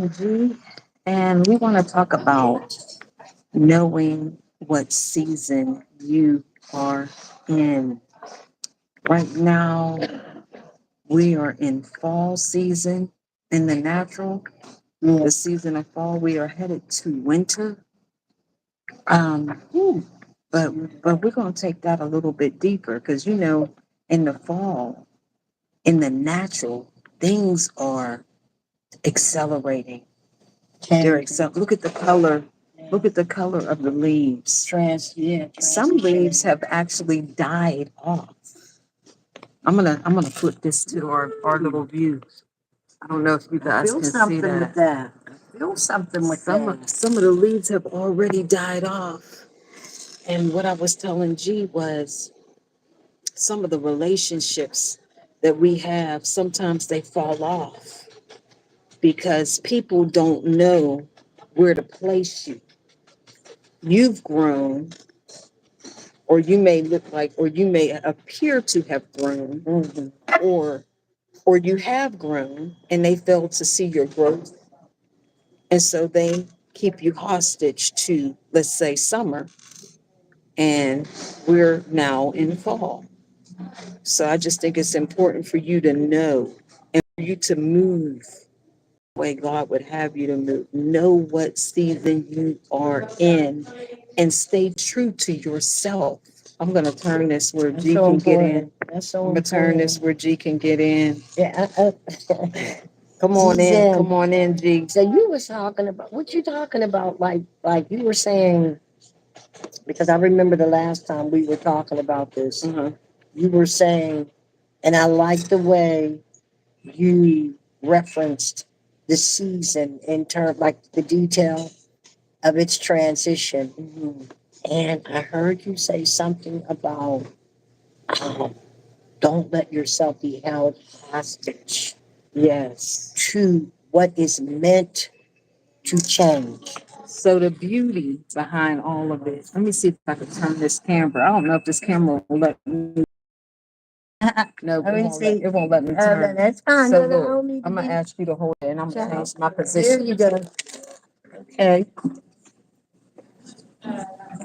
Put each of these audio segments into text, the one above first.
G, and we want to talk about knowing what season you are in. Right now, we are in fall season in the natural, the season of fall. We are headed to winter. Whew, but we're going to take that a little bit deeper because in the fall, in the natural, things are accelerating. Look at the color. Look at the color of the leaves. Some leaves have actually died off. I'm gonna flip this to our little view. I don't know if you guys Feel can see something with that. that. Feel something with that. Some of the leaves have already died off. And what I was telling G was some of the relationships that we have, sometimes they fall off because people don't know where to place you. You've grown, or you may look like, or you may appear to have grown, or you have grown, and they fail to see your growth, and so they keep you hostage to, let's say, summer, and we're now in fall. So I just think it's important for you to know and for you to move the way God would have you to move. Know what season you are in and stay true to yourself. I'm going to turn this where That's G so can get in. important. That's so I'm going to turn this important. where G can get in. Yeah. Come on G's in. in. Come on in, G. So you was talking about what you talking about, like you were saying, because I remember the last time we were talking about this. Uh-huh. You were saying, and I like the way you referenced the season in terms like the detail of its transition. And I heard you say something about um, don't let yourself be held hostage Yes. to what is meant to change. So the beauty behind all of it, let me see if I can turn this camera. I don't know if this camera will let me. No, Let me see. it won't let me turn. That's fine. So No, no, I look, don't need to I'm gonna be. ask you to hold it, and I'm gonna change my There position. you go. Okay.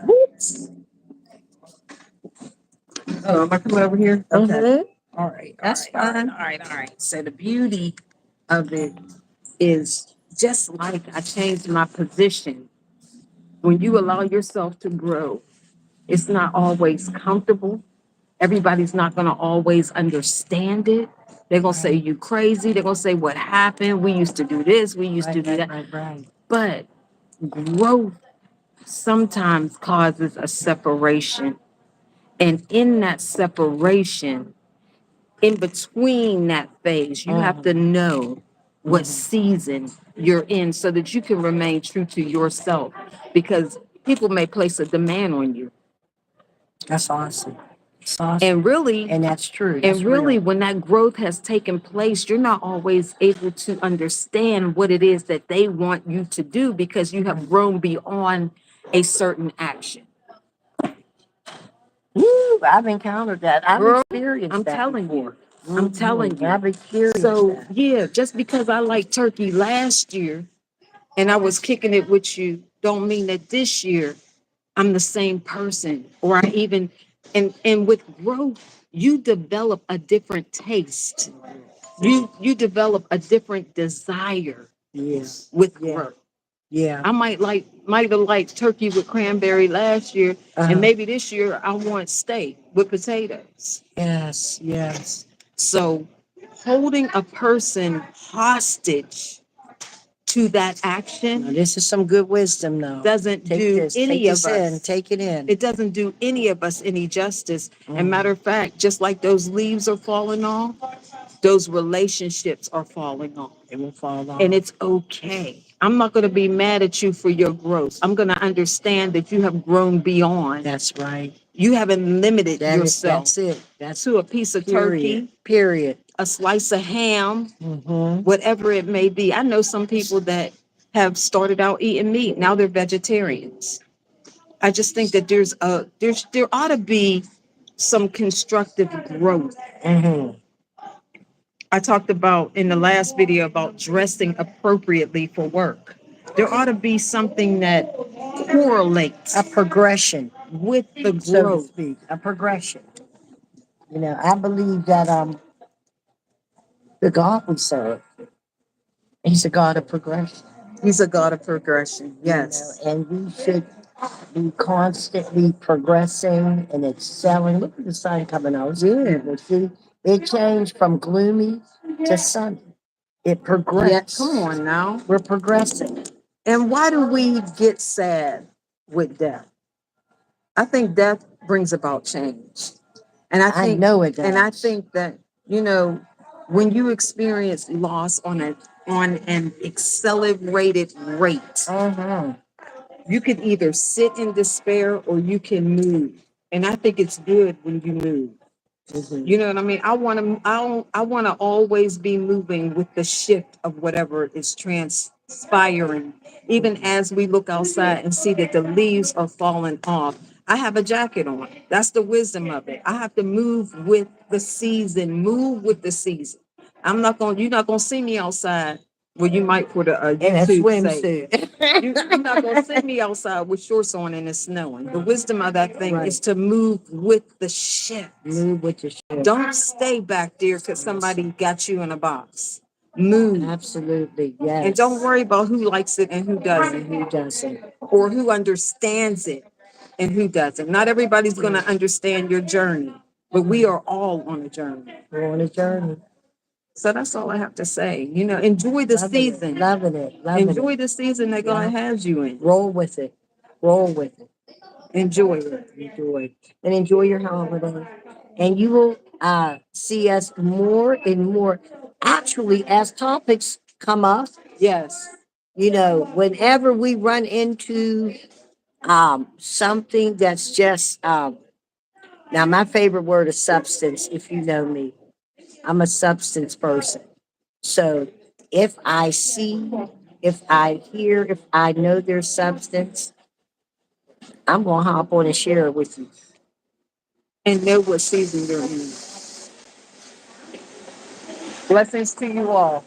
Whoops. Oh, am I coming over here? Okay. All right. That's fine. All right. So the beauty of it is just like I changed my position. When you allow yourself to grow, it's not always comfortable. Everybody's not going to always understand it. They're going to say you crazy. They're going to say what happened. We used to do this. We used to do that. Right. But growth sometimes causes a separation. And in that separation, in between that phase, you have to know what season you're in so that you can remain true to yourself because people may place a demand on you. That's awesome. That's awesome. And really, And that's true. That's and really, real. when that growth has taken place, you're not always able to understand what it is that they want you to do because you have grown beyond a certain action. Woo, I've encountered that. I've Girl, experienced I'm that telling you. before. I'm telling you. I've experienced So, that. yeah, just because I liked turkey last year and I was kicking it with you, don't mean that this year I'm the same person or I even, and with growth, you develop a different taste. You develop a different desire Yes. with Yeah. growth. Yeah. I might have liked turkey with cranberry last year, and Uh-huh. maybe this year I want steak with potatoes. Yes. Yes. So holding a person hostage to that Now, action this is some good wisdom, though. doesn't Take do this. any Take of this in. us. Take it in. It doesn't do any of us any justice. And matter of fact, just like those leaves are falling off, those relationships are falling off. It will fall off. And it's okay. I'm not going to be mad at you for your growth. I'm going to understand that you have grown beyond. That's right. You haven't limited yourself That's it. That's to a piece of turkey, Period. a slice of ham, Mm-hmm. whatever it may be. I know some people that have started out eating meat. Now they're vegetarians. I just think that there ought to be some constructive growth. Mm-hmm. I talked about in the last video about dressing appropriately for work. There ought to be something that correlates A progression, with the so to growth. speak, a progression. You know, I believe that the God we serve, He's a God of progression. He's a God of progression. You know, Yes. and we should be constantly progressing and excelling. Look at the sun coming out. It's beautiful. See, it changed from gloomy to sunny. It Yeah. progressed. Come on now. We're progressing. And why do we get sad with death? I think death brings about change. And I know it and I does. think that, you know, when you experience loss on an accelerated rate, you can either sit in despair or you can move. And I think it's good when you move. Mhm. You know what I mean? I want to always be moving with the shift of whatever is transpiring. Even as we look outside and see that the leaves are falling off, I have a jacket on. That's the wisdom of it. I have to move with the season, move with the season. You're not gonna see me outside. Well, you might put a In a YouTube say. swimsuit. You're not gonna see me outside with shorts on and it's snowing. The wisdom of that thing Right. is to move with the shift. Move with your shit. Don't stay back there because somebody got you in a box. Move. Absolutely, yes. And don't worry about who likes it and who doesn't, Who doesn't? or who understands it and who doesn't. Not everybody's going to understand your journey, but we are all on a journey. We're on a journey. So that's all I have to say. You know, enjoy the Loving it, season. loving it, loving Enjoy it. the season that God Yeah. has you in. Roll with it. Roll with it. Enjoy it. Enjoy. And enjoy your holiday. And you will see us more and more. Actually, as topics come up, Yes. you know, whenever we run into something that's just now my favorite word is substance, if you know me. I'm a substance person. So if I see, if I hear, if I know there's substance, I'm gonna hop on and share it with you. And know what season you're in. Blessings to you all.